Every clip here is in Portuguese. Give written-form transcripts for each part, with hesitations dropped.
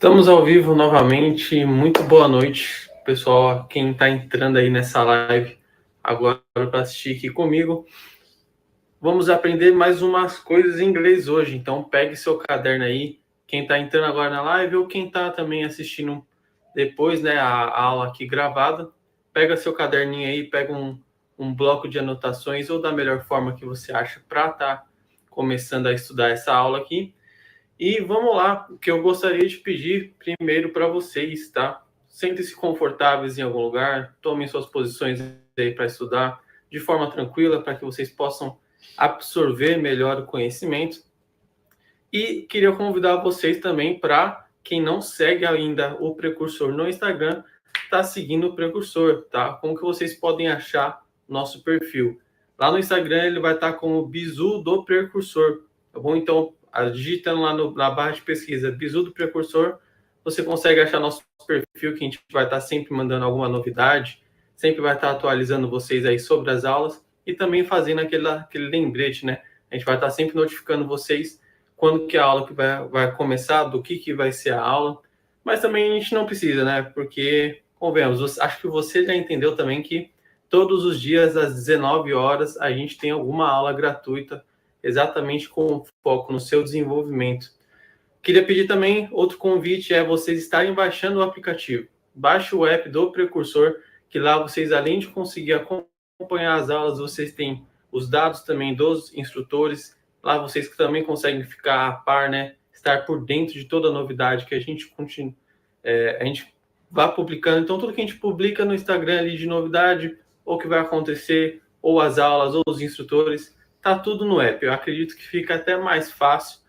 Estamos ao vivo novamente. Muito boa noite, pessoal. Quem está entrando aí nessa live agora para assistir aqui comigo. Vamos aprender mais umas coisas em inglês hoje. Então, pegue seu caderno aí. Quem está entrando agora na live ou quem está também assistindo depois, né, a aula aqui gravada, pega seu caderninho aí, pega um bloco de anotações ou da melhor forma que você acha para estar começando a estudar essa aula aqui. E vamos lá, o que eu gostaria de pedir primeiro para vocês, tá? Sentem-se confortáveis em algum lugar, tomem suas posições aí para estudar de forma tranquila, para que vocês possam absorver melhor o conhecimento. E queria convidar vocês também para, quem não segue ainda o Precursor no Instagram, tá seguindo o Precursor, tá? Como que vocês podem achar nosso perfil? Lá no Instagram ele vai estar como Bizu do Precursor, tá bom? Então, digitando lá na barra de pesquisa Bizu do Precursor, você consegue achar nosso perfil, que a gente vai estar sempre mandando alguma novidade, sempre vai estar atualizando vocês aí sobre as aulas e também fazendo aquele lembrete, né? A gente vai estar sempre notificando vocês quando que a aula que vai começar, do que vai ser a aula, mas também a gente não precisa, né? Porque, convenhamos, acho que você já entendeu também que todos os dias, às 19 horas, a gente tem alguma aula gratuita, exatamente com foco no seu desenvolvimento. Queria pedir também, outro convite é vocês estarem baixando o aplicativo. Baixe o app do Precursor, que lá vocês, além de conseguir acompanhar as aulas, vocês têm os dados também dos instrutores. Lá vocês também conseguem ficar a par, né? Estar por dentro de toda a novidade que a gente vai publicando. Então, tudo que a gente publica no Instagram ali de novidade, ou que vai acontecer, ou as aulas, ou os instrutores, tá tudo no app. Eu acredito que fica até mais fácil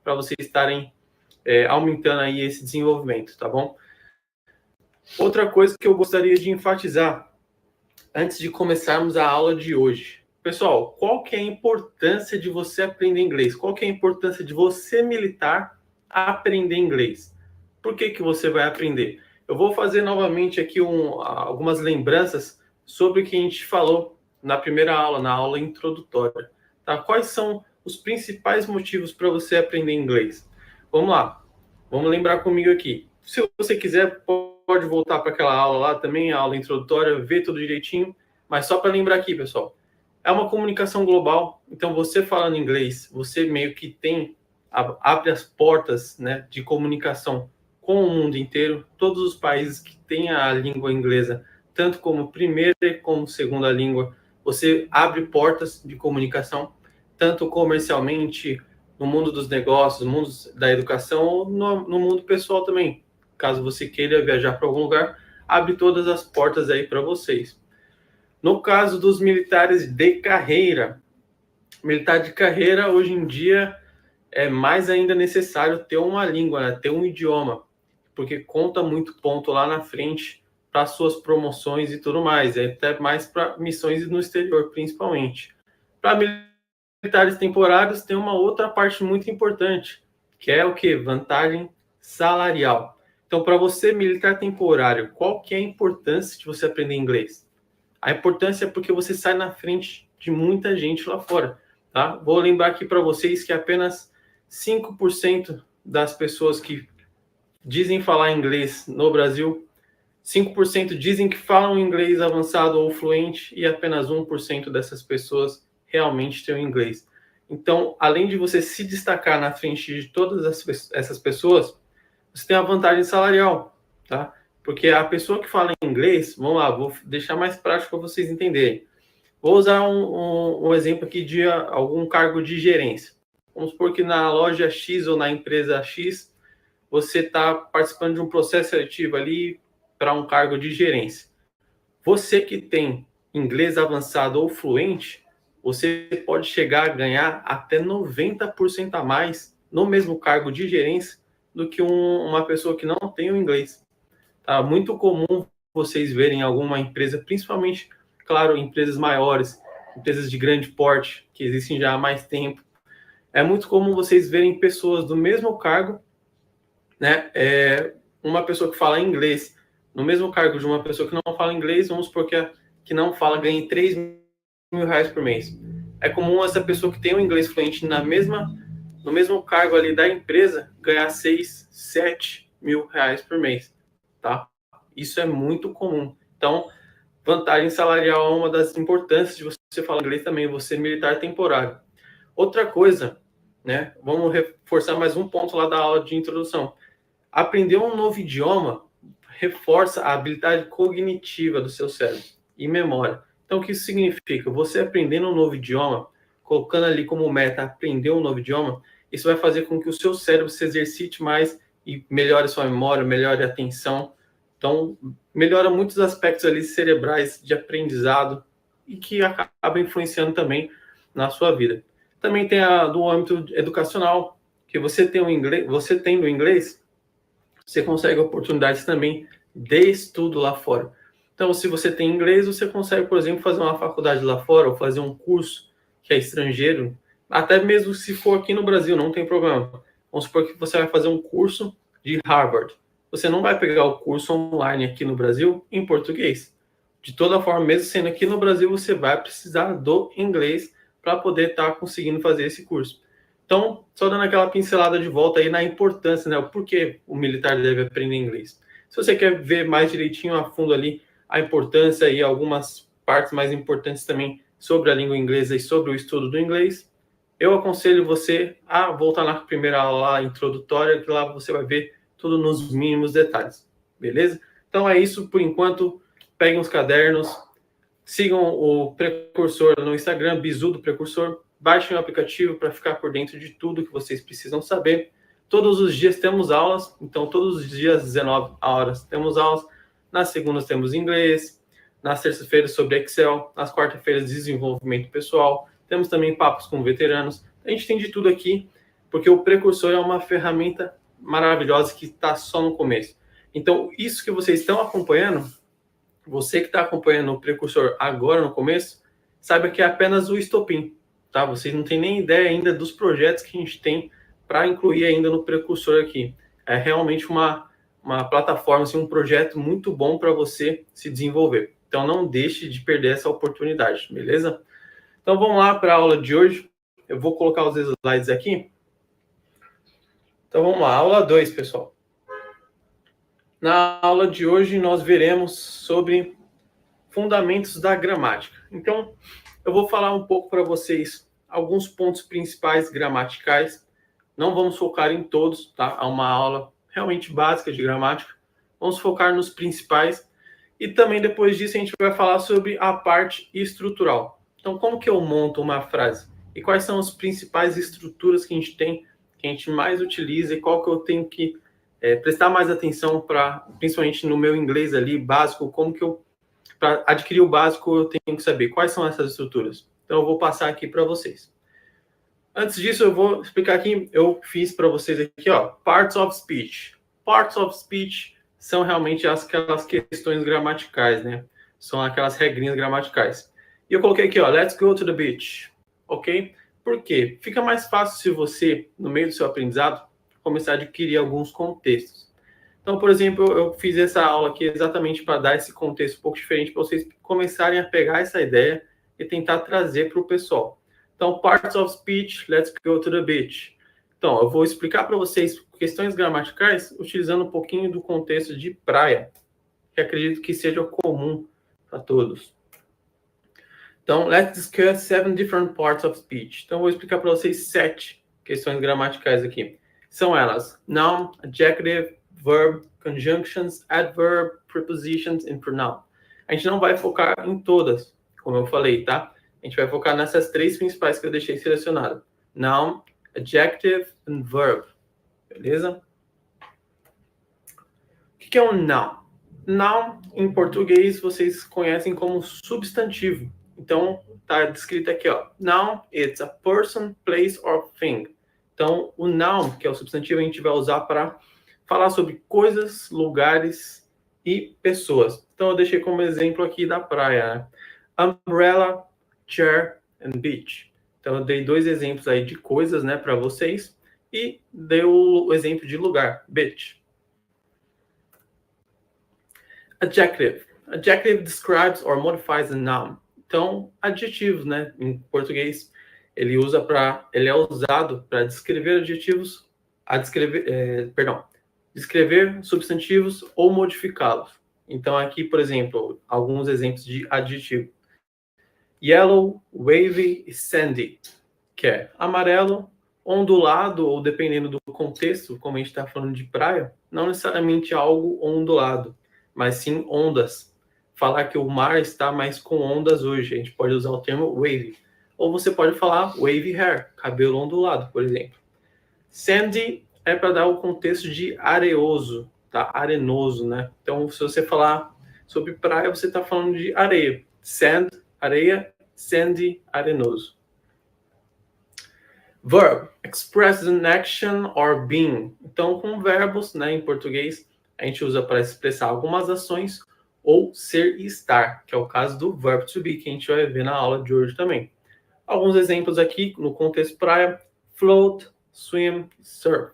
para vocês estarem aumentando aí esse desenvolvimento, tá bom? Outra coisa que eu gostaria de enfatizar, antes de começarmos a aula de hoje. Pessoal, qual que é a importância de você aprender inglês? Qual que é a importância de você, militar, aprender inglês? Por que que você vai aprender? Eu vou fazer novamente aqui algumas lembranças sobre o que a gente falou na primeira aula, na aula introdutória. Tá? Quais são os principais motivos para você aprender inglês? Vamos lá, vamos lembrar comigo aqui. Se você quiser, pode voltar para aquela aula lá também, a aula introdutória, ver tudo direitinho. Mas só para lembrar aqui, pessoal, é uma comunicação global. Então, você falando inglês, você meio que abre as portas, né, de comunicação com o mundo inteiro. Todos os países que têm a língua inglesa, tanto como primeira como segunda língua, você abre portas de comunicação, tanto comercialmente, no mundo dos negócios, no mundo da educação, ou no mundo pessoal também. Caso você queira viajar para algum lugar, abre todas as portas aí para vocês. No caso dos militares de carreira, militar de carreira, hoje em dia, é mais ainda necessário ter uma língua, né? Ter um idioma, porque conta muito ponto lá na frente para suas promoções e tudo mais, até mais para missões no exterior, principalmente. Para militares temporários, tem uma outra parte muito importante, que é o que? Vantagem salarial. Então, para você, militar temporário, qual que é a importância de você aprender inglês? A importância é porque você sai na frente de muita gente lá fora, tá? Vou lembrar aqui para vocês que apenas 5% das pessoas que dizem falar inglês no Brasil, 5% dizem que falam inglês avançado ou fluente e apenas 1% dessas pessoas realmente têm o inglês. Então, além de você se destacar na frente de todas essas pessoas, você tem a vantagem salarial, tá? Porque a pessoa que fala inglês, vamos lá, vou deixar mais prático para vocês entenderem. Vou usar um exemplo aqui de algum cargo de gerência. Vamos supor que na loja X ou na empresa X, você está participando de um processo seletivo ali para um cargo de gerência. Você que tem inglês avançado ou fluente, você pode chegar a ganhar até 90% a mais no mesmo cargo de gerência do que uma pessoa que não tem o inglês. Tá muito comum vocês verem alguma empresa, principalmente, claro, empresas maiores, empresas de grande porte, que existem já há mais tempo. É muito comum vocês verem pessoas do mesmo cargo, né? Uma pessoa que fala inglês no mesmo cargo de uma pessoa que não fala inglês, vamos supor que não fala, ganhe 3 mil reais por mês. É comum essa pessoa que tem o inglês fluente no mesmo cargo ali da empresa ganhar 6, 7, R$ 1.000 por mês, tá? Isso é muito comum. Então, vantagem salarial é uma das importâncias de você falar inglês também, você é militar temporário. Outra coisa, né? Vamos reforçar mais um ponto lá da aula de introdução. Aprender um novo idioma reforça a habilidade cognitiva do seu cérebro e memória. Então, o que isso significa? Você aprendendo um novo idioma, colocando ali como meta aprender um novo idioma, isso vai fazer com que o seu cérebro se exercite mais e melhore sua memória, melhore a atenção. Então, melhora muitos aspectos ali cerebrais de aprendizado e que acaba influenciando também na sua vida. Também tem do âmbito educacional, que você tem o inglês, você tendo o inglês, você consegue oportunidades também de estudo lá fora. Então, se você tem inglês, você consegue, por exemplo, fazer uma faculdade lá fora ou fazer um curso que é estrangeiro, até mesmo se for aqui no Brasil, não tem problema. Vamos supor que você vai fazer um curso de Harvard. Você não vai pegar o curso online aqui no Brasil em português. De toda forma, mesmo sendo aqui no Brasil, você vai precisar do inglês para poder estar conseguindo fazer esse curso. Então, só dando aquela pincelada de volta aí na importância, né? O porquê o militar deve aprender inglês. Se você quer ver mais direitinho a fundo ali a importância e algumas partes mais importantes também sobre a língua inglesa e sobre o estudo do inglês, eu aconselho você a voltar na primeira aula introdutória, que lá você vai ver tudo nos mínimos detalhes, beleza? Então é isso por enquanto. Peguem os cadernos, sigam o Precursor no Instagram, Bizu do Precursor, baixem o aplicativo para ficar por dentro de tudo que vocês precisam saber. Todos os dias temos aulas, então todos os dias, 19 horas, temos aulas. Nas segundas temos inglês, nas terças-feiras sobre Excel, nas quartas-feiras desenvolvimento pessoal, temos também papos com veteranos. A gente tem de tudo aqui, porque o Precursor é uma ferramenta maravilhosa que está só no começo. Então, isso que vocês estão acompanhando, você que está acompanhando o Precursor agora no começo, saiba que é apenas o estopim, tá? Vocês não têm nem ideia ainda dos projetos que a gente tem para incluir ainda no Precursor aqui. É realmente uma plataforma, assim, um projeto muito bom para você se desenvolver. Então, não deixe de perder essa oportunidade, beleza? Então, vamos lá para a aula de hoje. Eu vou colocar os slides aqui. Então, vamos lá. Aula 2, pessoal. Na aula de hoje, nós veremos sobre fundamentos da gramática. Então, eu vou falar um pouco para vocês alguns pontos principais gramaticais. Não vamos focar em todos, tá? É uma aula realmente básica de gramática. Vamos focar nos principais. E também, depois disso, a gente vai falar sobre a parte estrutural. Então, como que eu monto uma frase? E quais são as principais estruturas que a gente tem, que a gente mais utiliza e qual que eu tenho que prestar mais atenção para, principalmente no meu inglês ali, básico, como que eu, para adquirir o básico, eu tenho que saber quais são essas estruturas. Então, eu vou passar aqui para vocês. Antes disso, eu vou explicar aqui, eu fiz para vocês aqui, ó, parts of speech. Parts of speech são realmente aquelas questões gramaticais, né? São aquelas regrinhas gramaticais. E eu coloquei aqui, ó, let's go to the beach, ok? Por quê? Fica mais fácil se você, no meio do seu aprendizado, começar a adquirir alguns contextos. Então, por exemplo, eu fiz essa aula aqui exatamente para dar esse contexto um pouco diferente, para vocês começarem a pegar essa ideia e tentar trazer para o pessoal. Então, parts of speech, let's go to the beach. Então, eu vou explicar para vocês questões gramaticais utilizando um pouquinho do contexto de praia, que acredito que seja comum para todos. Então, let's discuss 7 different parts of speech. Então, eu vou explicar para vocês 7 questões gramaticais aqui. São elas: noun, adjective, verb, conjunctions, adverb, prepositions e pronoun. A gente não vai focar em todas, como eu falei, tá? A gente vai focar nessas 3 principais que eu deixei selecionadas: noun, adjective e verb. Beleza? O que é um noun? Noun, em português, vocês conhecem como substantivo. Então, tá descrito aqui, ó. Noun, it's a person, place or thing. Então, o noun, que é o substantivo, a gente vai usar para falar sobre coisas, lugares e pessoas. Então, eu deixei como exemplo aqui da praia, né? Umbrella, chair and beach. Então, eu dei 2 exemplos aí de coisas, né, para vocês. E dei o exemplo de lugar, beach. Adjective. Adjective describes or modifies a noun. Então, adjetivos, né? Em português, ele é usado para descrever adjetivos, descrever substantivos ou modificá-los. Então, aqui, por exemplo, alguns exemplos de adjetivo. Yellow, wavy e sandy, que é amarelo, ondulado, ou dependendo do contexto, como a gente está falando de praia, não necessariamente algo ondulado, mas sim ondas. Falar que o mar está mais com ondas hoje, a gente pode usar o termo wavy. Ou você pode falar wavy hair, cabelo ondulado, por exemplo. Sandy é para dar o contexto de areoso, tá? Arenoso, né? Então, se você falar sobre praia, você está falando de areia. Sand, areia, sandy, arenoso. Verb, expresses an action or being. Então, com verbos, né, em português, a gente usa para expressar algumas ações ou ser e estar, que é o caso do verb to be, que a gente vai ver na aula de hoje também. Alguns exemplos aqui, no contexto praia, float, swim, surf.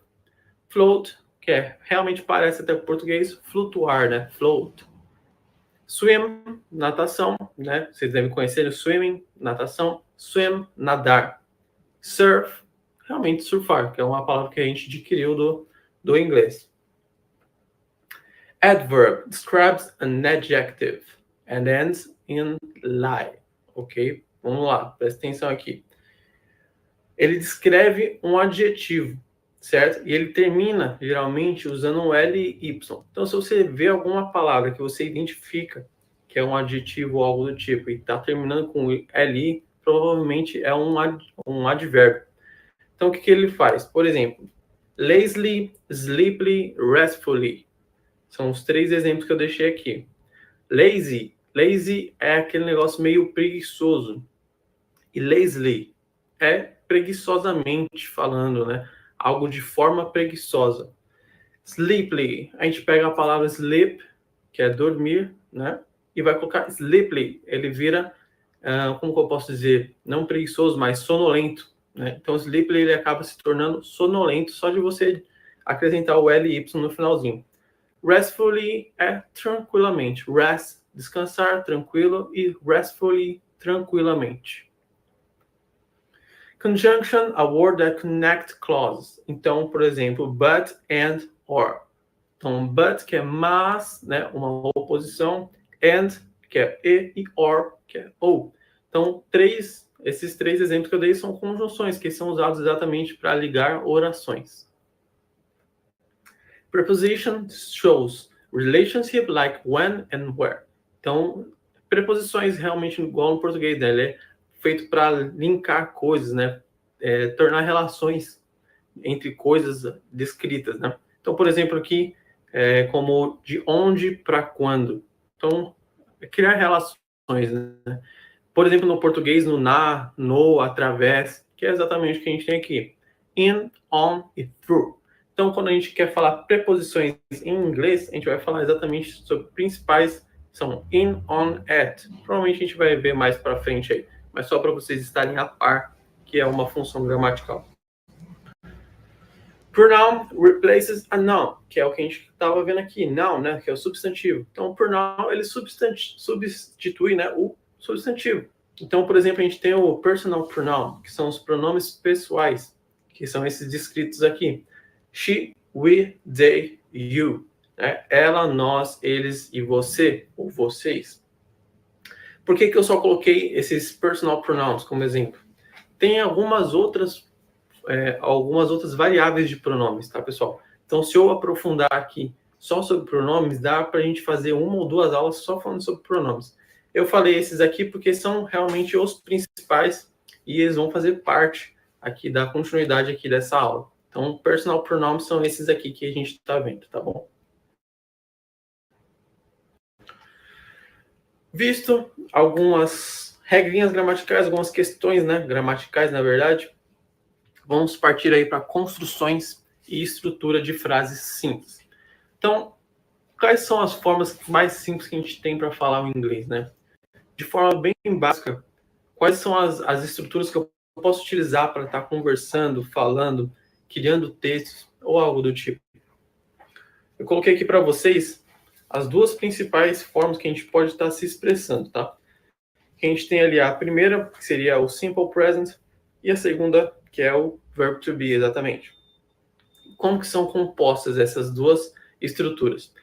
Float, que realmente parece até português, flutuar, né? Float. Swim, natação, né? Vocês devem conhecer o swimming, natação. Swim, nadar. Surf, realmente surfar, que é uma palavra que a gente adquiriu do inglês. Adverb describes an adjective and ends in lie. Ok? Vamos lá, presta atenção aqui. Ele descreve um adjetivo, certo? E ele termina, geralmente, usando um LY. Então, se você vê alguma palavra que você identifica que é um adjetivo ou algo do tipo e está terminando com LY, provavelmente é um advérbio. Então, o que ele faz? Por exemplo, lazily, sleepily, restfully. São os 3 exemplos que eu deixei aqui. Lazy é aquele negócio meio preguiçoso. E lazily é preguiçosamente falando, né? Algo de forma preguiçosa. Sleepily, a gente pega a palavra sleep, que é dormir, né? E vai colocar sleepily. Ele vira, como que eu posso dizer? Não preguiçoso, mas sonolento. Né? Então, sleepily ele acaba se tornando sonolento só de você acrescentar o LY no finalzinho. Restfully é tranquilamente. Rest, descansar, tranquilo. E restfully, tranquilamente. Conjunction, a word that connect clauses. Então, por exemplo, but, and, or. Então, but, que é mas, né, uma oposição. And, que é e or, que é ou. Então, esses 3 exemplos que eu dei são conjunções, que são usados exatamente para ligar orações. Preposition shows relationship like when and where. Então, preposições realmente igual no português, né? Ele é feito para linkar coisas, né? Tornar relações entre coisas descritas, né? Então, por exemplo, aqui, como de onde para quando. Então, criar relações, né? Por exemplo, no português, no na, no, através, que é exatamente o que a gente tem aqui. In, on e through. Então, quando a gente quer falar preposições em inglês, a gente vai falar exatamente sobre principais, são in, on, at. Provavelmente a gente vai ver mais para frente aí, mas só para vocês estarem a par, que é uma função gramatical. Pronoun replaces a noun, que é o que a gente estava vendo aqui. Noun, né, que é o substantivo. Então, o pronoun, ele substitui, né, o substantivo. Então, por exemplo, a gente tem o personal pronoun, que são os pronomes pessoais, que são esses descritos aqui. She, we, they, you. Né? Ela, nós, eles e você, ou vocês. Por que eu só coloquei esses personal pronouns como exemplo? Tem algumas outras variáveis de pronomes, tá, pessoal? Então, se eu aprofundar aqui só sobre pronomes, dá para a gente fazer 1 ou 2 aulas só falando sobre pronomes. Eu falei esses aqui porque são realmente os principais e eles vão fazer parte aqui da continuidade aqui dessa aula. Então, personal pronouns são esses aqui que a gente está vendo, tá bom? Visto algumas regrinhas gramaticais, algumas questões, né, gramaticais, na verdade, vamos partir aí para construções e estrutura de frases simples. Então, quais são as formas mais simples que a gente tem para falar o inglês, né? De forma bem básica, quais são as estruturas que eu posso utilizar para estar conversando, falando, criando textos ou algo do tipo? Eu coloquei aqui para vocês as 2 principais formas que a gente pode estar se expressando, tá? Que a gente tem ali a primeira, que seria o simple present, e a segunda, que é o verb to be, exatamente. como que são compostas essas duas estruturas.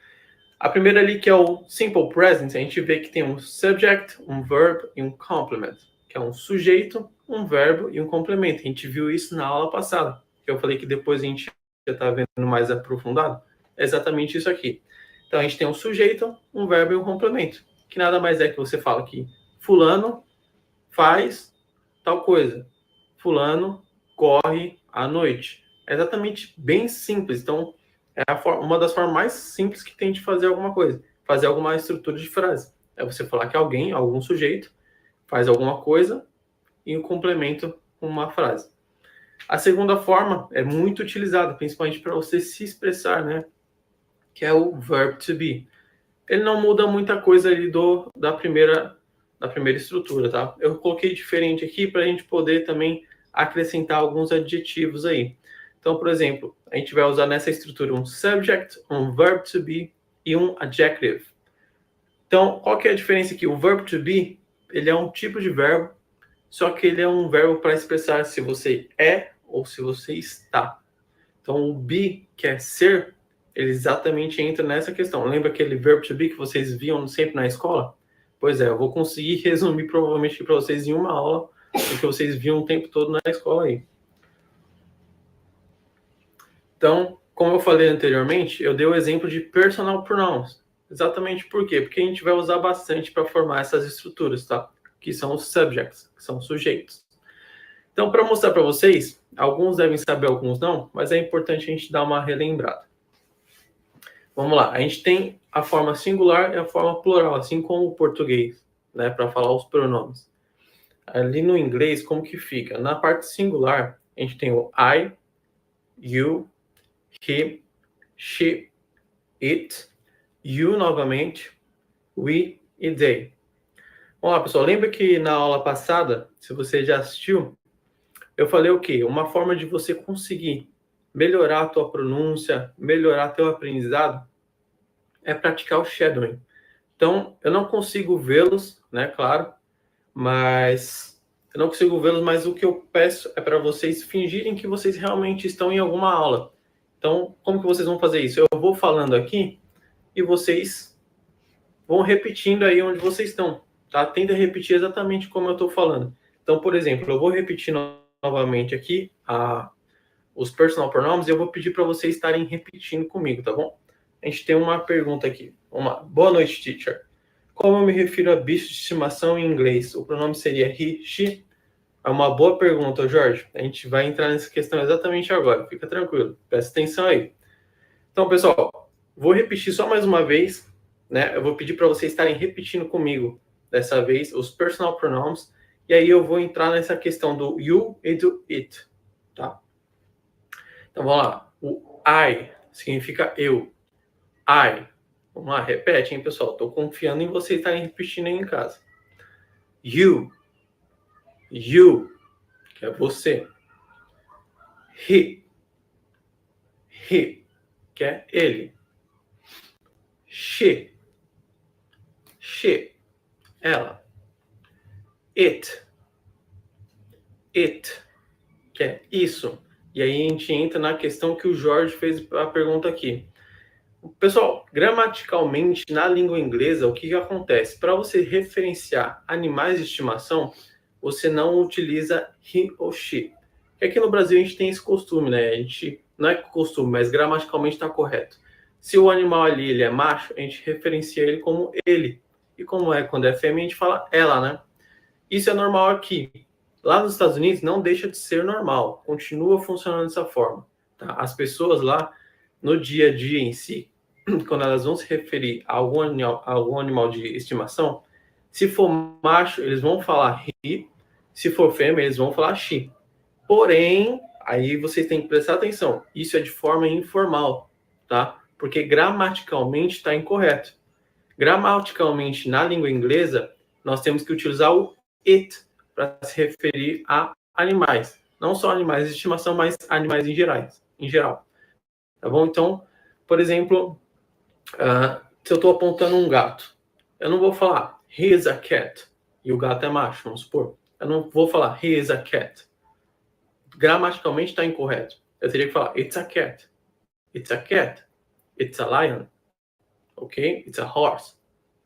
A primeira ali, que é o Simple Present, a gente vê que tem um subject, um verb e um complement, que é um sujeito, um verbo e um complemento. A gente viu isso na aula passada, que eu falei que depois a gente já está vendo mais aprofundado. É exatamente isso aqui. Então, a gente tem um sujeito, um verbo e um complemento, que nada mais é que você fala que fulano faz tal coisa. Fulano corre à noite. É exatamente bem simples. Então, é uma das formas mais simples que tem de fazer alguma coisa. Fazer alguma estrutura de frase. É você falar que alguém, algum sujeito, faz alguma coisa e o complemento com uma frase. A segunda forma é muito utilizada, principalmente para você se expressar, né? Que é o verb to be. Ele não muda muita coisa ali da primeira estrutura, tá? Eu coloquei diferente aqui para a gente poder também acrescentar alguns adjetivos aí. Então, por exemplo, a gente vai usar nessa estrutura um subject, um verb to be e um adjective. Então, qual que é a diferença aqui? O verb to be, ele é um tipo de verbo, só que ele é um verbo para expressar se você é ou se você está. Então, o be, que é ser, ele exatamente entra nessa questão. Lembra aquele verbo to be que vocês viam sempre na escola? Pois é, eu vou conseguir resumir provavelmente para vocês em uma aula o que vocês viam o tempo todo na escola aí. Então, como eu falei anteriormente, eu dei o exemplo de personal pronouns. Exatamente por quê? Porque a gente vai usar bastante para formar essas estruturas, tá? Que são os subjects, que são os sujeitos. Então, para mostrar para vocês, alguns devem saber, alguns não, mas é importante a gente dar uma relembrada. Vamos lá, a gente tem a forma singular e a forma plural, assim como o português, né, para falar os pronomes. Ali no inglês, como que fica? Na parte singular, a gente tem o I, you, he, she, it, you novamente, we e they. Vamos lá, pessoal, lembra que na aula passada, se você já assistiu, eu falei o quê? Uma forma de você conseguir melhorar a tua pronúncia, melhorar teu aprendizado, é praticar o shadowing. Então, eu não consigo vê-los, né, claro, mas eu não consigo vê-los, mas o que eu peço é para vocês fingirem que vocês realmente estão em alguma aula. Então, como que vocês vão fazer isso? Eu vou falando aqui e vocês vão repetindo aí onde vocês estão, tá? Tenta repetir exatamente como eu estou falando. Então, por exemplo, eu vou repetir novamente aqui os personal pronouns e eu vou pedir para vocês estarem repetindo comigo, tá bom? A gente tem uma pergunta aqui. Vamos lá. Boa noite, teacher. Como eu me refiro a bicho de estimação em inglês? O pronome seria he, she? É uma boa pergunta, Jorge. A gente vai entrar nessa questão exatamente agora. Fica tranquilo. Presta atenção aí. Então, pessoal, vou repetir só mais uma vez, né? Eu vou pedir para vocês estarem repetindo comigo dessa vez os personal pronouns. E aí eu vou entrar nessa questão do you e do it, tá? Então, vamos lá. O I significa eu. I. Vamos lá, repete, hein, pessoal? Estou confiando em vocês estarem repetindo aí em casa. You. You, que é você. He. He, que é ele. She. She, ela. It. It, que é isso. E aí a gente entra na questão que o Jorge fez a pergunta aqui. Pessoal, gramaticalmente, na língua inglesa, o que acontece? Para você referenciar animais de estimação, você não utiliza he ou she. Porque aqui no Brasil a gente tem esse costume, né? A gente, não é costume, mas gramaticalmente está correto. Se o animal ali ele é macho, a gente referencia ele como ele. E como é quando é fêmea, a gente fala ela, né? Isso é normal aqui. Lá nos Estados Unidos não deixa de ser normal. Continua funcionando dessa forma. Tá? As pessoas lá, no dia a dia em si, quando elas vão se referir a algum animal de estimação, se for macho, eles vão falar he, se for fêmea, eles vão falar she. Porém, aí vocês têm que prestar atenção, isso é de forma informal, tá? Porque gramaticalmente está incorreto. Gramaticalmente, na língua inglesa, nós temos que utilizar o it para se referir a animais. Não só animais de estimação, mas animais em geral. Tá bom? Então, por exemplo, se eu estou apontando um gato, eu não vou falar he is a cat, e o gato é macho, vamos supor. Eu não vou falar he is a cat. Gramaticalmente está incorreto. Eu teria que falar it's a cat. It's a cat. It's a lion. Ok? It's a horse.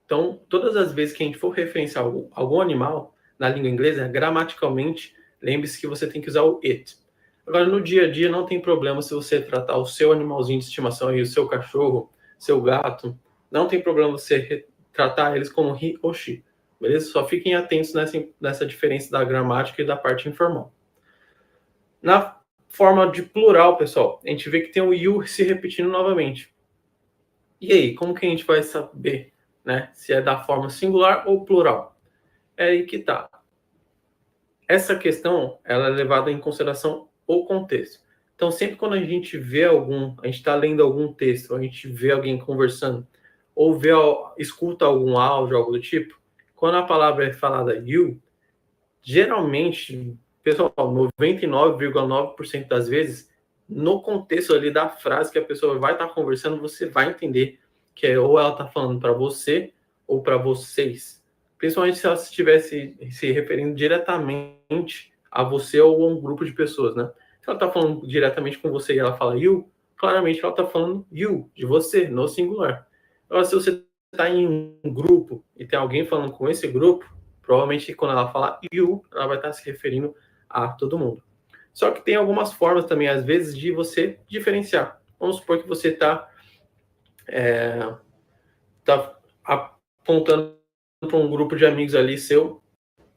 Então, todas as vezes que a gente for referenciar algum animal na língua inglesa, gramaticalmente, lembre-se que você tem que usar o it. Agora, no dia a dia, não tem problema se você tratar o seu animalzinho de estimação, aí, o seu cachorro, seu gato, não tem problema você tratar eles como he ou she, beleza? Só fiquem atentos nessa diferença da gramática e da parte informal. Na forma de plural, pessoal, a gente vê que tem o you se repetindo novamente. E aí, como que a gente vai saber, né, se é da forma singular ou plural? É aí que tá. Essa questão, ela é levada em consideração o contexto. Então, sempre quando a gente está lendo algum texto, a gente vê alguém conversando, ou escuta algum áudio, algo do tipo, quando a palavra é falada you, geralmente, pessoal, 99,9% das vezes, no contexto ali da frase que a pessoa vai estar conversando, você vai entender que ou ela está falando para você ou para vocês. Principalmente se ela estivesse se referindo diretamente a você ou a um grupo de pessoas, né? Se ela está falando diretamente com você e ela fala you, claramente ela está falando you, de você, no singular. Agora, se você está em um grupo e tem alguém falando com esse grupo, provavelmente quando ela fala you, ela vai estar se referindo a todo mundo. Só que tem algumas formas também, às vezes, de você diferenciar. Vamos supor que você está apontando para um grupo de amigos ali seu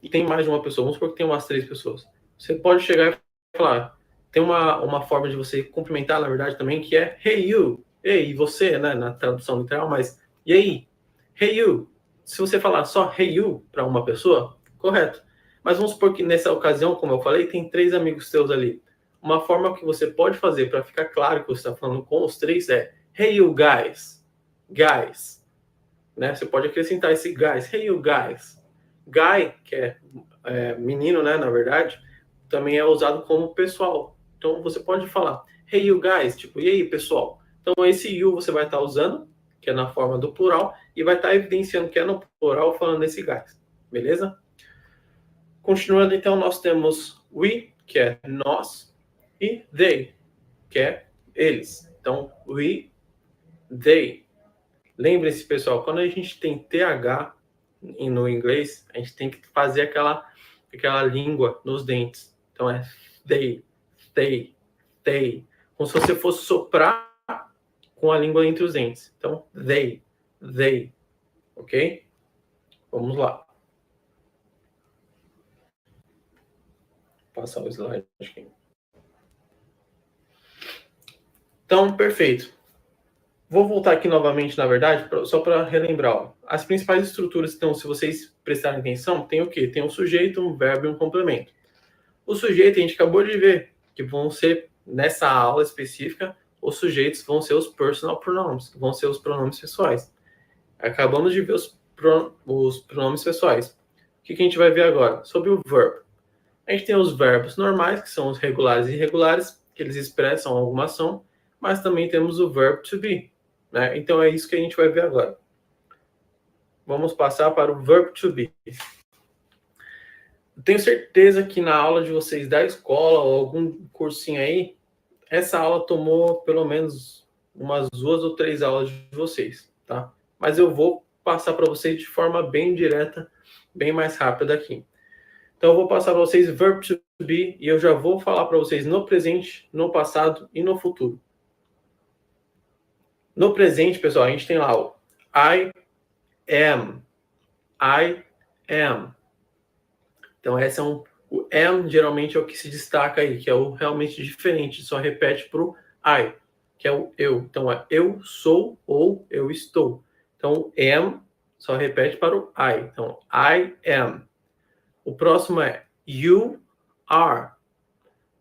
e tem mais de uma pessoa. Vamos supor que tem umas 3 pessoas. Você pode chegar e falar, tem uma forma de você cumprimentar, na verdade, também, que é hey you, ei, você, né, na tradução literal, mas e aí? Hey you. Se você falar só hey you para uma pessoa, correto. Mas vamos supor que nessa ocasião, como eu falei, tem 3 amigos seus ali. Uma forma que você pode fazer para ficar claro que você está falando com os 3 é hey you guys. Guys. Né? Você pode acrescentar esse guys. Hey you guys. Guy, que é menino, né, na verdade, também é usado como pessoal. Então você pode falar hey you guys, tipo, e aí pessoal. Então esse you você vai estar usando, que é na forma do plural, e vai estar evidenciando que é no plural falando esse guys. Beleza? Continuando, então, nós temos we, que é nós, e they, que é eles. Então, we, they. Lembre-se, pessoal, quando a gente tem TH no inglês, a gente tem que fazer aquela língua nos dentes. Então, é they, they. Como se você fosse soprar com a língua entre os dentes. Então, they. Ok? Vamos lá. Vou passar o slide aqui. Então, perfeito. Vou voltar aqui novamente, na verdade, só para relembrar. Ó. As principais estruturas, então, se vocês prestarem atenção, tem o quê? Tem um sujeito, um verbo e um complemento. O sujeito, a gente acabou de ver, que vão ser, nessa aula específica, os sujeitos vão ser os personal pronouns, que vão ser os pronomes pessoais. Acabamos de ver os pronomes pessoais. O que a gente vai ver agora? Sobre o verbo. A gente tem os verbos normais, que são os regulares e irregulares, que eles expressam alguma ação, mas também temos o verbo to be. Né? Então é isso que a gente vai ver agora. Vamos passar para o verbo to be. Eu tenho certeza que na aula de vocês da escola ou algum cursinho aí, essa aula tomou pelo menos umas 2 ou 3 aulas de vocês, tá? Mas eu vou passar para vocês de forma bem direta, bem mais rápida aqui. Então eu vou passar para vocês verbo to be e eu já vou falar para vocês no presente, no passado e no futuro. No presente, pessoal, a gente tem lá o I am. Então, esse é o am geralmente é o que se destaca aí, que é o realmente diferente, só repete para o I, que é o eu. Então, é eu sou ou eu estou. Então, am só repete para o I. Então, I am. O próximo é you are.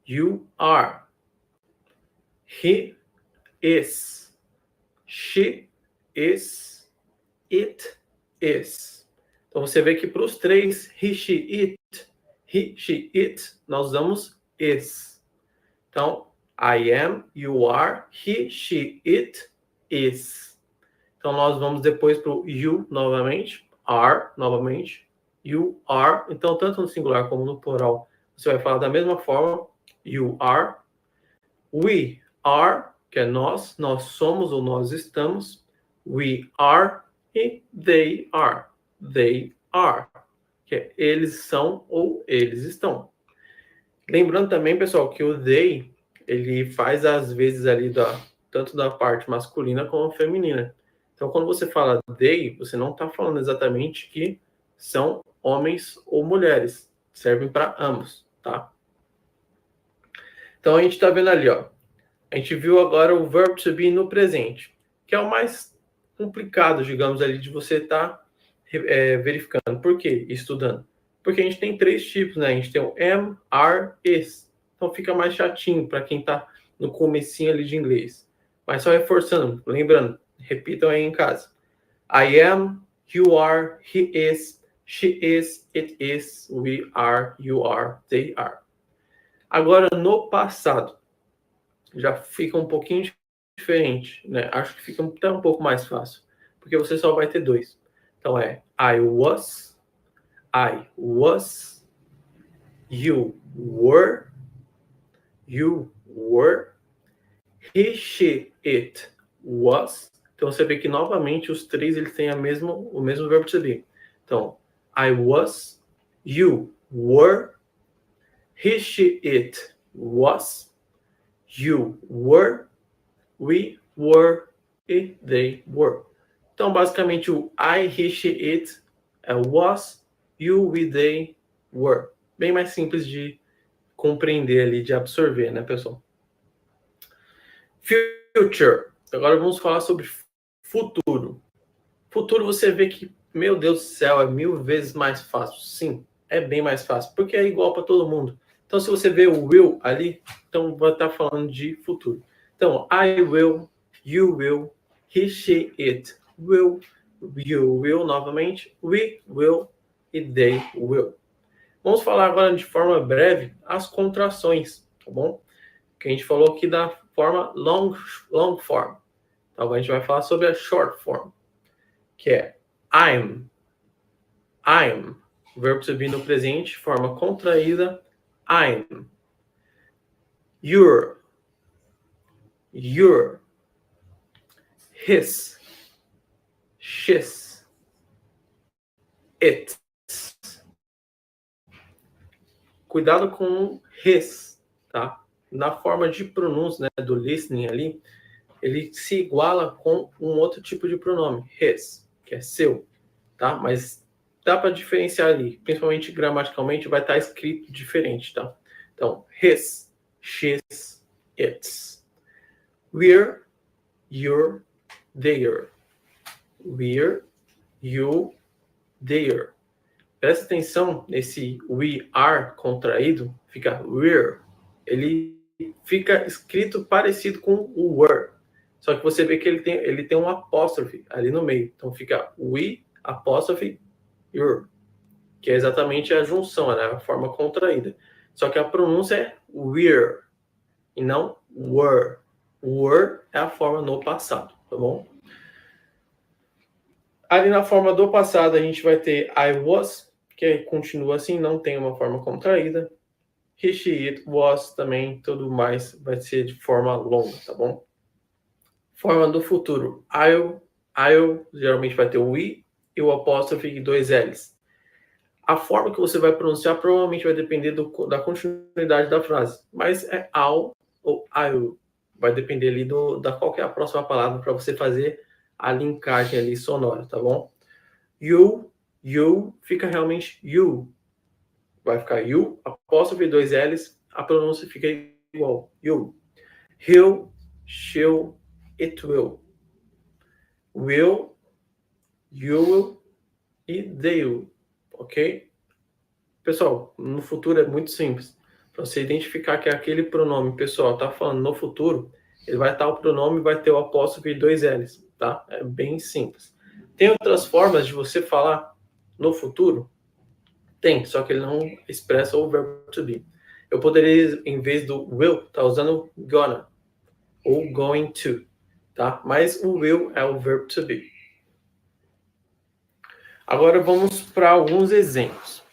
You are. He is. She is. It is. Então, você vê que para os 3, he, she, it, nós usamos is. Então, I am, you are, he, she, it, is. Então, nós vamos depois para o you novamente, are novamente, you are. Então, tanto no singular como no plural, você vai falar da mesma forma, you are, we are, que é nós somos ou nós estamos, we are e they are, que é eles são ou eles estão. Lembrando também, pessoal, que o they, ele faz às vezes ali tanto da parte masculina como feminina. Então, quando você fala they, você não está falando exatamente que são homens ou mulheres. Servem para ambos, tá? Então, a gente está vendo ali, ó. A gente viu agora o verb to be no presente, que é o mais complicado, digamos, ali, de você estar verificando. Por quê? Estudando. Porque a gente tem 3 tipos, né? A gente tem o am, are, is. Então fica mais chatinho para quem está no comecinho ali de inglês. Mas só reforçando, lembrando, repitam aí em casa. I am, you are, he is, she is, it is, we are, you are, they are. Agora, no passado, já fica um pouquinho diferente, né? Acho que fica até um pouco mais fácil, porque você só vai ter 2. Então é I was, you were, he, she, it was. Então você vê que novamente os 3 eles têm o mesmo verbo to be. Então, I was, you were, he, she, it was, you were, we were e they were. Então, basicamente, o I, he, she, it é was, you, we, they were. Bem mais simples de compreender ali, de absorver, né, pessoal? Future. Agora vamos falar sobre futuro. Futuro você vê que, meu Deus do céu, é 1000 vezes mais fácil. Sim, é bem mais fácil, porque é igual para todo mundo. Então, se você vê o will ali, então vai estar falando de futuro. Então, I will, you will, he, she, it will, you will, novamente, we will e they will. Vamos falar agora de forma breve as contrações, tá bom? Que a gente falou aqui da forma long form. Então, agora a gente vai falar sobre a short form, que é I'm, verbo to be no presente, forma contraída, I'm. You're, his, she's, it. Cuidado com his, tá? Na forma de pronúncia, né, do listening ali, ele se iguala com um outro tipo de pronome, his, que é seu, tá? Mas dá para diferenciar ali, principalmente gramaticalmente, vai estar escrito diferente, tá? Então, his, she's, it's. We're, you're, they're. We're, you, they're. Presta atenção nesse we are contraído, fica we're. Ele fica escrito parecido com o were. Só que você vê que ele tem um apóstrofe ali no meio. Então fica we, apóstrofe, you're. Que é exatamente a junção, né? A forma contraída. Só que a pronúncia é we're e não were. Were é a forma no passado, tá bom? Ali na forma do passado a gente vai ter I was, que continua assim, não tem uma forma contraída. He, she, it was também, tudo mais vai ser de forma longa, tá bom? Forma do futuro. I'll geralmente vai ter o we e o apóstrofe e 2 L's. A forma que você vai pronunciar provavelmente vai depender da continuidade da frase, mas é I'll ou I'll. Vai depender ali da qual que é a próxima palavra para você fazer a linkagem ali sonora, tá bom? You fica realmente you. Vai ficar you, apóstrofe e 2 L's, a pronúncia fica igual, you. He'll, she'll, it will. Will, you will e they will, ok? Pessoal, no futuro é muito simples. Para você identificar que é aquele pronome, pessoal, tá falando no futuro, ele vai estar o pronome, vai ter o apóstrofe e 2 L's, tá? É bem simples. Tem outras formas de você falar no futuro? Tem, só que ele não expressa o verbo to be. Eu poderia, em vez do will, estar usando gonna ou going to, tá? Mas o will é o verbo to be. Agora vamos para alguns exemplos.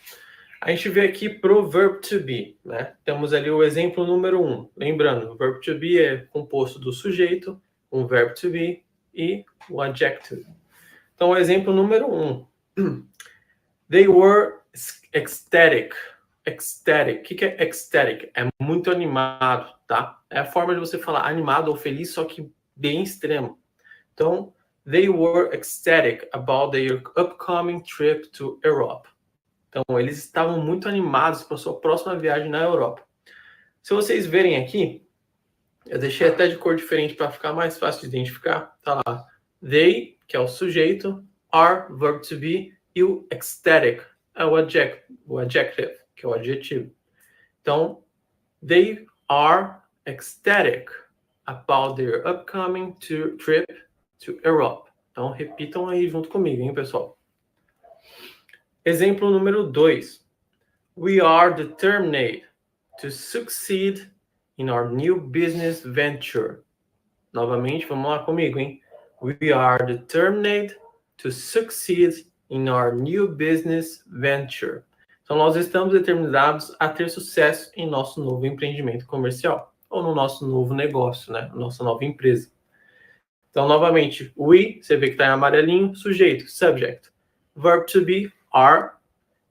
A gente vê aqui pro verb to be, né? Temos ali o exemplo número 1. Lembrando, o verb to be é composto do sujeito, um verbo to be e o adjective. Então, o exemplo número 1. They were ecstatic. Ecstatic. O que é ecstatic? É muito animado, tá? É a forma de você falar animado ou feliz, só que bem extremo. Então, they were ecstatic about their upcoming trip to Europe. Então, eles estavam muito animados para sua próxima viagem na Europa. Se vocês verem aqui, eu deixei até de cor diferente para ficar mais fácil de identificar. Tá lá. They, que é o sujeito, are, verb to be, e o ecstatic é o adjective, que é o adjetivo. Então, they are ecstatic about their upcoming trip to Europe. Então, repitam aí junto comigo, hein, pessoal? Exemplo número 2. We are determined to succeed in our new business venture. Novamente, vamos lá comigo, hein? We are determined to succeed in our new business venture. Então, nós estamos determinados a ter sucesso em nosso novo empreendimento comercial, ou no nosso novo negócio, né? Nossa nova empresa. Então, novamente, we, você vê que está em amarelinho, sujeito, subject. Verb to be, are,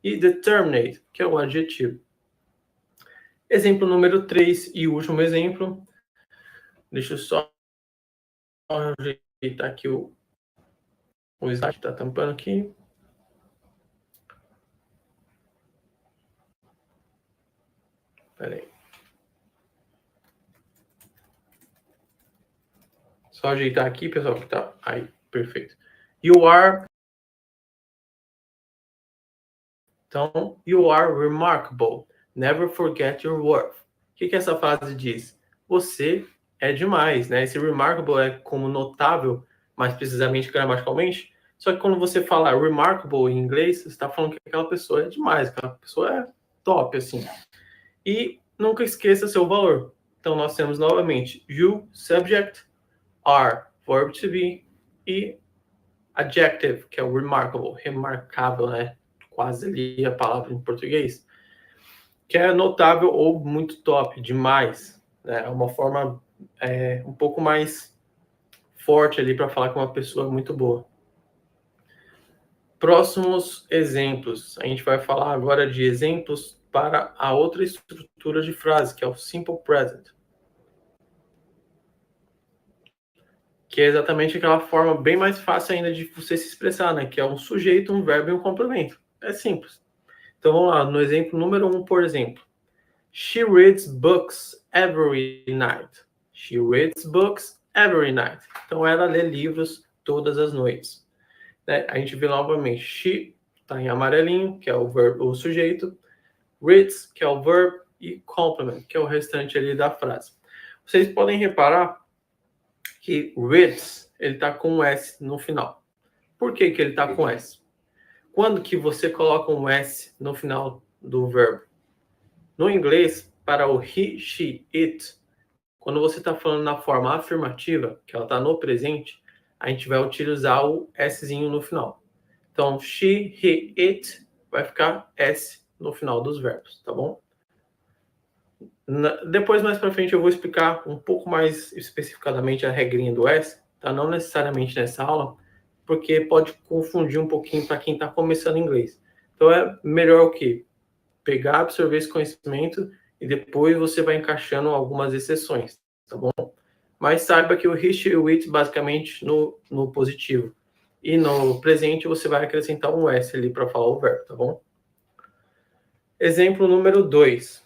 e determined, que é o adjetivo. Exemplo número 3 e último exemplo. Deixa eu só ajeitar aqui o slide que está tampando aqui. Espera aí. Só ajeitar aqui, pessoal, que tá aí, perfeito. You are. Então, you are remarkable. Never forget your worth. O que essa frase diz? Você é demais, né? Esse remarkable é como notável, mais precisamente gramaticalmente. Só que quando você fala remarkable em inglês, você está falando que aquela pessoa é demais, aquela pessoa é top, assim. E nunca esqueça seu valor. Então, nós temos novamente you, subject, are, verb to be, e adjective, que é o remarkable, remarcável, né? Quase ali a palavra em português, que é notável ou muito top, demais, né? É uma forma um pouco mais forte ali para falar que uma pessoa é muito boa. Próximos exemplos. A gente vai falar agora de exemplos para a outra estrutura de frase, que é o simple present. Que é exatamente aquela forma bem mais fácil ainda de você se expressar, né? Que é um sujeito, um verbo e um complemento. É simples. Então vamos lá, no exemplo número 1, por exemplo. She reads books every night. She reads books every night. Então ela lê livros todas as noites. Né? A gente vê novamente, she está em amarelinho, que é o verbo, o sujeito. Reads, que é o verbo, e complement, que é o restante ali da frase. Vocês podem reparar que reads, ele está com um S no final. Por que ele está com S? Quando que você coloca um S no final do verbo? No inglês, para o he, she, it, quando você está falando na forma afirmativa, que ela está no presente, a gente vai utilizar o Szinho no final. Então, she, he, it, vai ficar S no final dos verbos, tá bom? Depois, mais para frente, eu vou explicar um pouco mais especificadamente a regrinha do S, tá? Não necessariamente nessa aula, porque pode confundir um pouquinho para quem está começando inglês. Então, é melhor o quê? Pegar, absorver esse conhecimento e depois você vai encaixando algumas exceções, tá bom? Mas saiba que o he, she, it, basicamente no positivo. E no presente você vai acrescentar um S ali para falar o verbo, tá bom? Exemplo número 2.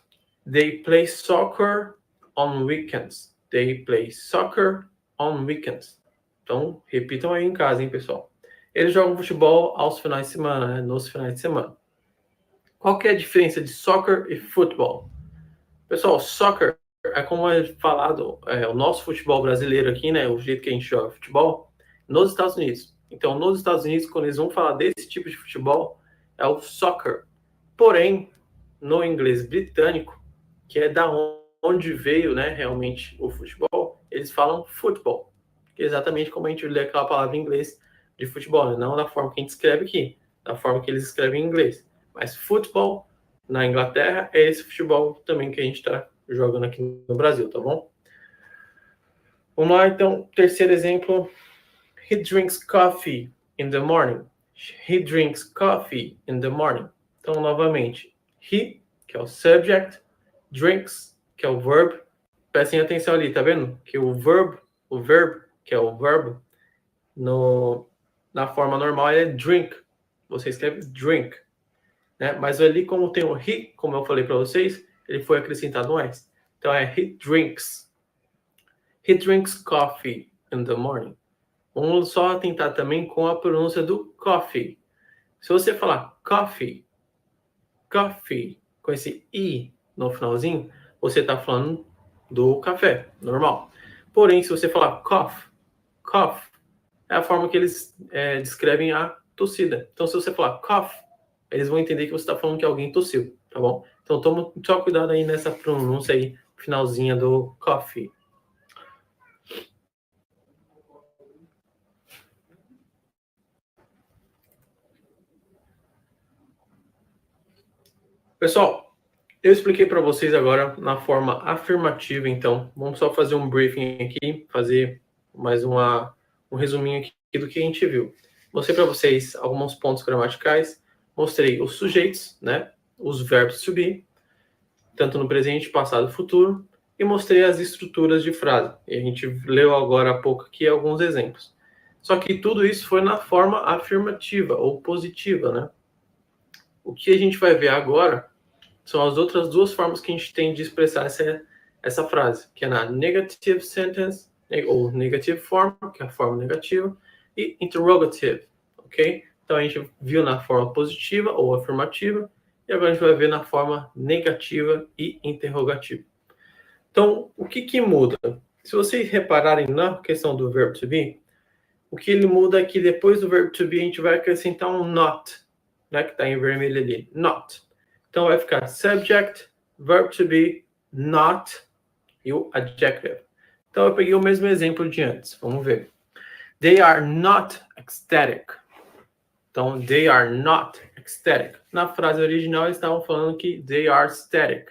They play soccer on weekends. They play soccer on weekends. Então, repitam aí em casa, hein, pessoal? Eles jogam futebol aos finais de semana, né? Nos finais de semana. Qual que é a diferença de soccer e futebol? Pessoal, soccer é como é falado, o nosso futebol brasileiro aqui, né? O jeito que a gente joga futebol, nos Estados Unidos. Então, nos Estados Unidos, quando eles vão falar desse tipo de futebol, é o soccer. Porém, no inglês britânico, que é da onde veio, né, realmente o futebol, eles falam futebol. Exatamente como a gente lê aquela palavra em inglês de futebol, né? Não da forma que a gente escreve aqui, da forma que eles escrevem em inglês. Mas futebol na Inglaterra, é esse futebol também que a gente está jogando aqui no Brasil, tá bom? Vamos lá, então, terceiro exemplo. He drinks coffee in the morning. He drinks coffee in the morning. Então, novamente, he, que é o subject, drinks, que é o verb. Prestem atenção ali, tá vendo? Que o verb, que é o verbo, na forma normal é drink. Você escreve drink. Né? Mas ali, como tem o he, como eu falei para vocês, ele foi acrescentado um S. Então é he drinks. He drinks coffee in the morning. Vamos só tentar também com a pronúncia do coffee. Se você falar coffee, com esse i no finalzinho, você está falando do café, normal. Porém, se você falar cough, é a forma que eles descrevem a tossida. Então, se você falar cough, eles vão entender que você está falando que alguém tossiu, tá bom? Então, toma só cuidado aí nessa pronúncia aí, finalzinha do coffee. Pessoal, eu expliquei para vocês agora na forma afirmativa, então vamos só fazer um briefing aqui, fazer mais um resuminho aqui do que a gente viu. Mostrei para vocês alguns pontos gramaticais, mostrei os sujeitos, né, os verbos to be, tanto no presente, passado e futuro, e mostrei as estruturas de frase. E a gente leu agora há pouco aqui alguns exemplos. Só que tudo isso foi na forma afirmativa ou positiva, né? O que a gente vai ver agora são as outras duas formas que a gente tem de expressar essa frase, que é na negative sentence, ou negative form, que é a forma negativa, e interrogative, ok? Então a gente viu na forma positiva ou afirmativa, e agora a gente vai ver na forma negativa e interrogativa. Então, o que muda? Se vocês repararem na questão do verbo to be, o que ele muda é que depois do verbo to be a gente vai acrescentar um not, né, que está em vermelho ali, not. Então vai ficar subject, verb to be, not e o adjective. Então eu peguei o mesmo exemplo de antes. Vamos ver. They are not ecstatic. Então, they are not ecstatic. Na frase original, eles estavam falando que they are static,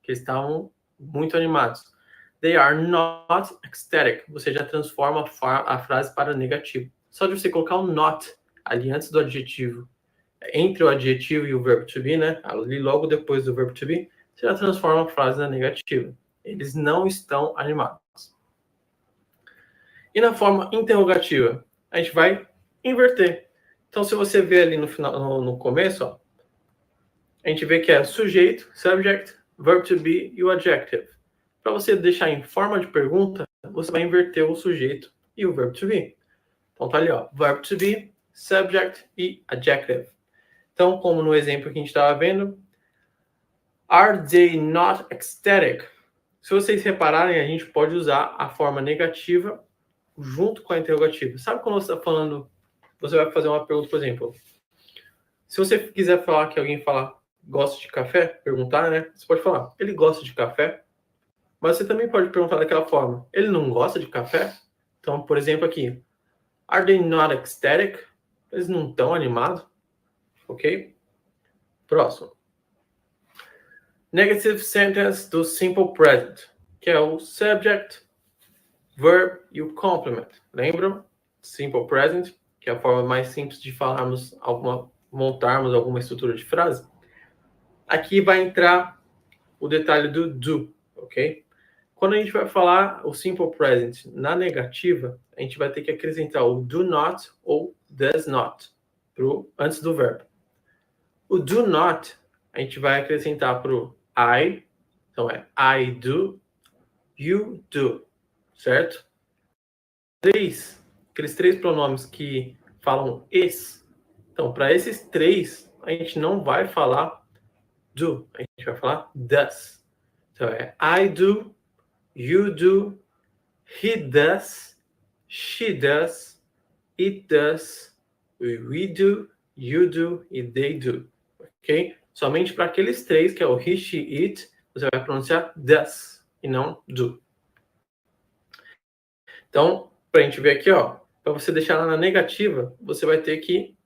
que eles estavam muito animados. They are not ecstatic. Você já transforma a frase para negativo. Só de você colocar um not ali antes do adjetivo, entre o adjetivo e o verbo to be, né? Ali logo depois do verbo to be, você já transforma a frase na negativa. Eles não estão animados. E na forma interrogativa, a gente vai inverter. Então, se você vê ali no final, no começo, ó, a gente vê que é sujeito, subject, verb to be e o adjective. Para você deixar em forma de pergunta, você vai inverter o sujeito e o verb to be. Então tá ali, ó, verb to be, subject e adjective. Então, como no exemplo que a gente estava vendo, are they not ecstatic? Se vocês repararem, a gente pode usar a forma negativa junto com a interrogativa. Sabe quando você está falando, você vai fazer uma pergunta, por exemplo, se você quiser falar que alguém fala gosta de café, perguntar, né? Você pode falar, ele gosta de café? Mas você também pode perguntar daquela forma, ele não gosta de café? Então, por exemplo, aqui, are they not ecstatic? Eles não estão animados? Ok? Próximo. Negative sentence do simple present, que é o subject, verb e o complement. Lembram? Simple present, que é a forma mais simples de falarmos montarmos alguma estrutura de frase. Aqui vai entrar o detalhe do do, ok? Quando a gente vai falar o simple present na negativa, a gente vai ter que acrescentar o do not ou does not antes do verbo. O do not a gente vai acrescentar para o I, então é I do, you do, certo? Aqueles três pronomes que falam is, então para esses três a gente não vai falar do, a gente vai falar does. Então é I do, you do, he does, she does, it does, we do, you do e they do, ok? Somente para aqueles três, que é o he, she, it, você vai pronunciar does e não do. Então, para a gente ver aqui, ó, para você deixar ela na negativa, você vai ter que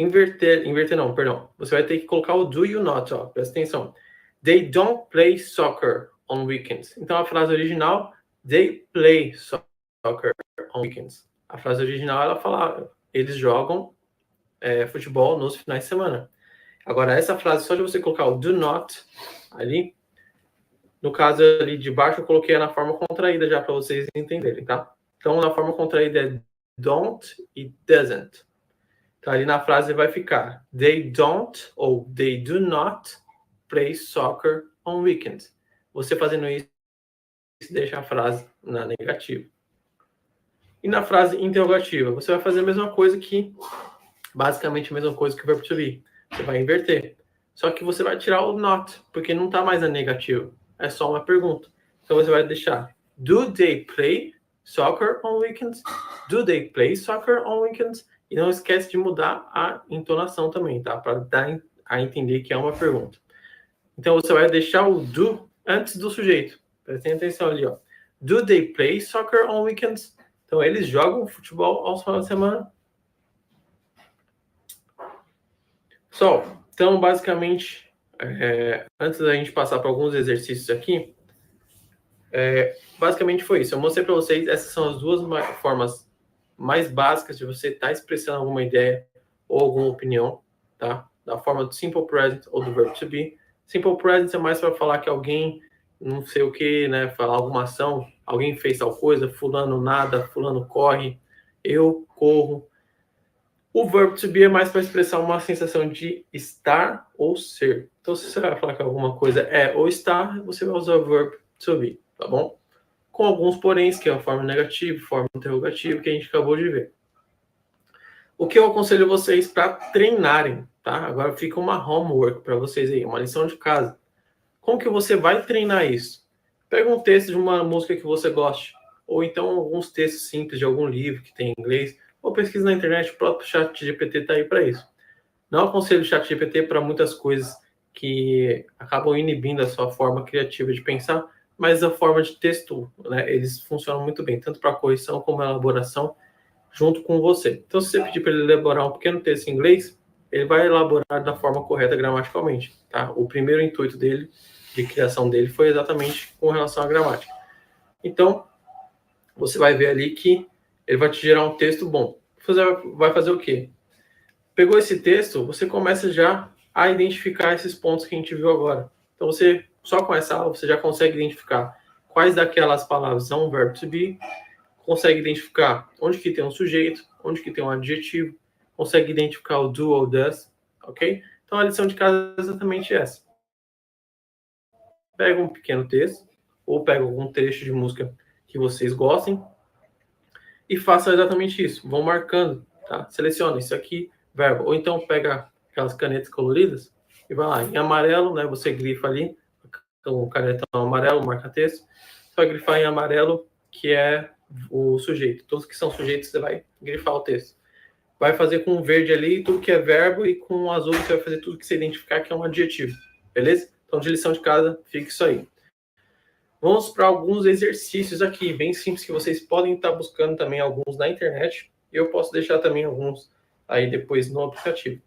Inverter não, perdão. Você vai ter que colocar o do you not, ó. Presta atenção. They don't play soccer on weekends. Então, a frase original, they play soccer on weekends. A frase original, ela fala, eles jogam futebol nos finais de semana. Agora, essa frase, só de você colocar o do not ali, no caso ali de baixo, eu coloquei na forma contraída já para vocês entenderem, tá? Então, na forma contraída é don't e doesn't. Então, ali na frase vai ficar they don't ou they do not play soccer on weekends. Você fazendo isso, deixa a frase na negativa. E na frase interrogativa, você vai fazer a mesma coisa que, basicamente a mesma coisa que o verbo to be. Você vai inverter. Só que você vai tirar o not, porque não está mais na negativa. É só uma pergunta. Então você vai deixar do they play soccer on weekends? Do they play soccer on weekends? E não esquece de mudar a entonação também, tá? Para dar a entender que é uma pergunta. Então você vai deixar o do antes do sujeito. Prestem atenção ali, ó. Do they play soccer on weekends? Então eles jogam futebol aos finais de semana? Pessoal, então basicamente, antes da gente passar para alguns exercícios aqui, basicamente foi isso. Eu mostrei para vocês, essas são as duas formas mais básicas de você estar expressando alguma ideia ou alguma opinião, tá? Da forma do simple present ou do verbo to be. Simple present é mais para falar que alguém, não sei o que, né? Falar alguma ação, alguém fez tal coisa, fulano nada, fulano corre, eu corro. O verbo to be é mais para expressar uma sensação de estar ou ser. Então, se você vai falar que alguma coisa é ou estar, você vai usar o verbo to be, tá bom? Com alguns poréns, que é a forma negativa, forma interrogativa, que a gente acabou de ver. O que eu aconselho vocês para treinarem, tá? Agora fica uma homework para vocês aí, uma lição de casa. Como que você vai treinar isso? Pega um texto de uma música que você goste, ou então alguns textos simples de algum livro que tem em inglês, ou pesquisa na internet, o próprio ChatGPT está aí para isso. Não aconselho o ChatGPT para muitas coisas que acabam inibindo a sua forma criativa de pensar, mas a forma de texto, né, eles funcionam muito bem, tanto para correção como elaboração, junto com você. Então, se você pedir para ele elaborar um pequeno texto em inglês, ele vai elaborar da forma correta gramaticalmente, tá? O primeiro intuito dele, de criação dele, foi exatamente com relação à gramática. Então, você vai ver ali que ele vai te gerar um texto bom. Você vai fazer o quê? Pegou esse texto, você começa já a identificar esses pontos que a gente viu agora. Então, você, só com essa aula, você já consegue identificar quais daquelas palavras são um verbo to be, consegue identificar onde que tem um sujeito, onde que tem um adjetivo, consegue identificar o do ou does, ok? Então, a lição de casa é exatamente essa. Pega um pequeno texto, ou pega algum trecho de música que vocês gostem, e faça exatamente isso. Vão marcando, tá? Seleciona isso aqui, verbo. Ou então pega aquelas canetas coloridas e vai lá. Em amarelo, né? Você grifa ali, com o canetão amarelo, marca texto. Você vai grifar em amarelo, que é o sujeito. Todos que são sujeitos, você vai grifar o texto. Vai fazer com o verde ali tudo que é verbo e com o azul você vai fazer tudo que você identificar que é um adjetivo. Beleza? Então, de lição de casa, fica isso aí. Vamos para alguns exercícios aqui, bem simples, que vocês podem estar buscando também alguns na internet. Eu posso deixar também alguns aí depois no aplicativo.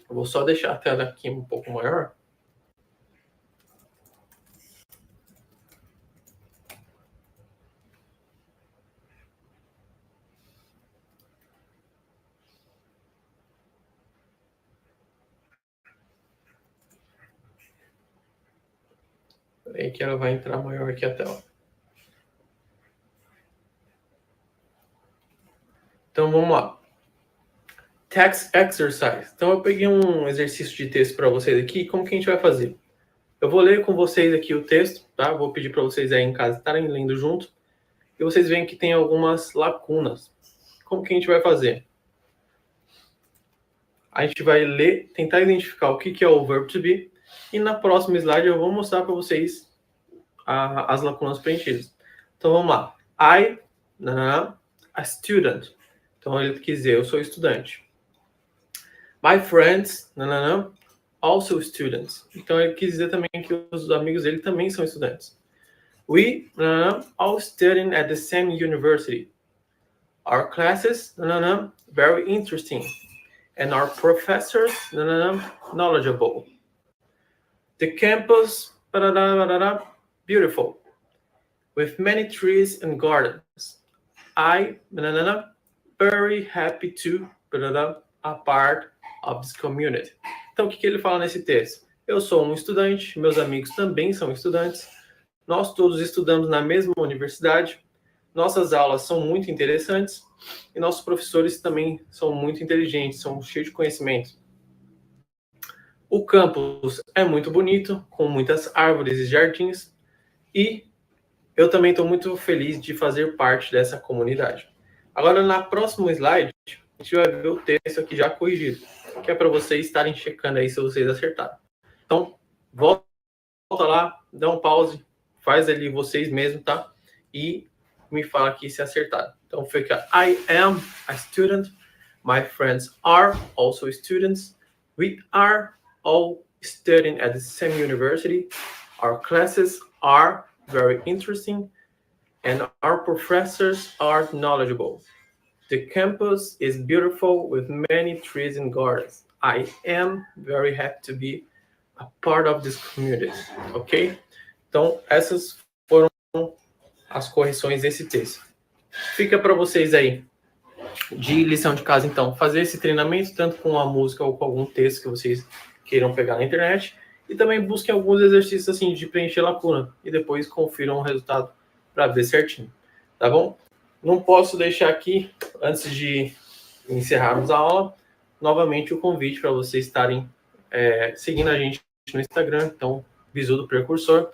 Eu vou só deixar a tela aqui um pouco maior. Peraí que ela vai entrar maior aqui a tela. Então, vamos lá. Text exercise. Então, eu peguei um exercício de texto para vocês aqui. Como que a gente vai fazer? Eu vou ler com vocês aqui o texto, tá? Vou pedir para vocês aí em casa estarem lendo junto. E vocês veem que tem algumas lacunas. Como que a gente vai fazer? A gente vai ler, tentar identificar o que é o verbo to be. E na próxima slide eu vou mostrar para vocês as lacunas preenchidas. Então, vamos lá. A student. Então, ele quer dizer, eu sou estudante. My friends, also students. Então, ele quis dizer também que os amigos dele também são estudantes. We, all studying at the same university. Our classes, very interesting. and our professors knowledgeable. The campus beautiful, with many trees and gardens. I very happy to a part of this community. Então, o que ele fala nesse texto? Eu sou um estudante, meus amigos também são estudantes, nós todos estudamos na mesma universidade, nossas aulas são muito interessantes e nossos professores também são muito inteligentes, são cheios de conhecimento. O campus é muito bonito, com muitas árvores e jardins, e eu também estou muito feliz de fazer parte dessa comunidade. Agora, na próxima slide, a gente vai ver o texto aqui já corrigido, que é para vocês estarem checando aí se vocês acertaram. Então, volta lá, dá um pause, faz ali vocês mesmos, tá? E me fala aqui se acertaram. Então, fica: I am a student. My friends are also students. We are all studying at the same university. Our classes are very interesting. And our professors are knowledgeable. The campus is beautiful with many trees and gardens. I am very happy to be a part of this community. Ok? Então, essas foram as correções desse texto. Fica para vocês aí, de lição de casa, então, fazer esse treinamento, tanto com a música ou com algum texto que vocês queiram pegar na internet, e também busquem alguns exercícios assim de preencher lacuna, e depois confiram o resultado para ver certinho, tá bom? Não posso deixar aqui, antes de encerrarmos a aula, novamente o convite para vocês estarem seguindo a gente no Instagram, então, Bizu do Precursor,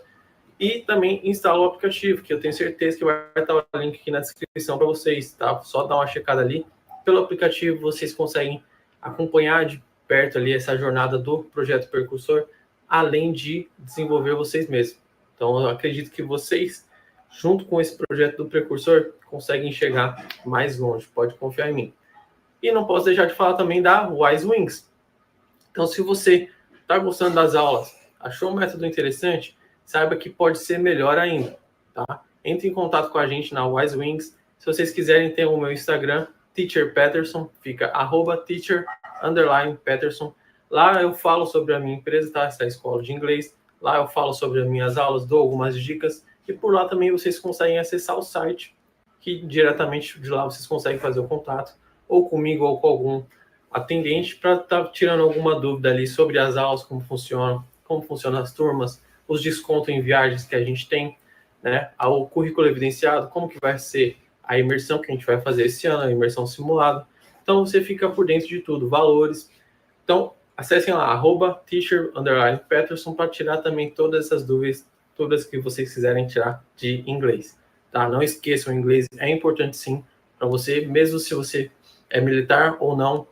e também instala o aplicativo, que eu tenho certeza que vai estar o link aqui na descrição para vocês, tá? Só dar uma checada ali. Pelo aplicativo, vocês conseguem acompanhar de perto ali essa jornada do Projeto Precursor, além de desenvolver vocês mesmos. Então, eu acredito que vocês, junto com esse projeto do Precursor, conseguem chegar mais longe. Pode confiar em mim. E não posso deixar de falar também da Wise Wings. Então, se você está gostando das aulas, achou um método interessante, saiba que pode ser melhor ainda, tá? Entre em contato com a gente na Wise Wings. Se vocês quiserem, tem o meu Instagram, Teacher Peterson, fica @teacher_Peterson. Lá eu falo sobre a minha empresa, tá? Essa escola de inglês. Lá eu falo sobre as minhas aulas, dou algumas dicas. E por lá também vocês conseguem acessar o site, que diretamente de lá vocês conseguem fazer o contato, ou comigo ou com algum atendente, para estar tirando alguma dúvida ali sobre as aulas, como funcionam as turmas, os descontos em viagens que a gente tem, né? O currículo evidenciado, como que vai ser a imersão que a gente vai fazer esse ano, a imersão simulada. Então, você fica por dentro de tudo, valores. Então, acessem lá, @teacher_Peterson, para tirar também todas essas dúvidas que vocês quiserem tirar de inglês, tá? Não esqueçam, o inglês é importante sim para você, mesmo se você é militar ou não,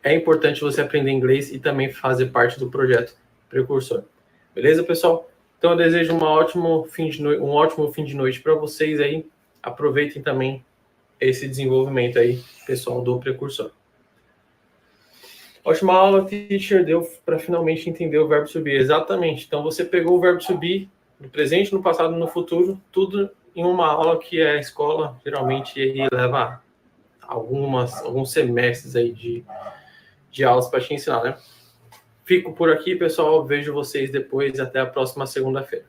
é importante você aprender inglês e também fazer parte do projeto Precursor. Beleza, pessoal? Então, eu desejo um ótimo fim de noite para vocês aí. Aproveitem também esse desenvolvimento aí, pessoal do Precursor. Ótima aula, teacher. Deu para finalmente entender o verbo to be. Exatamente. Então, você pegou o verbo to be no presente, no passado e no futuro, tudo em uma aula que a escola geralmente leva alguns semestres aí de aulas para te ensinar, né? Fico por aqui, pessoal. Vejo vocês depois. Até a próxima segunda-feira.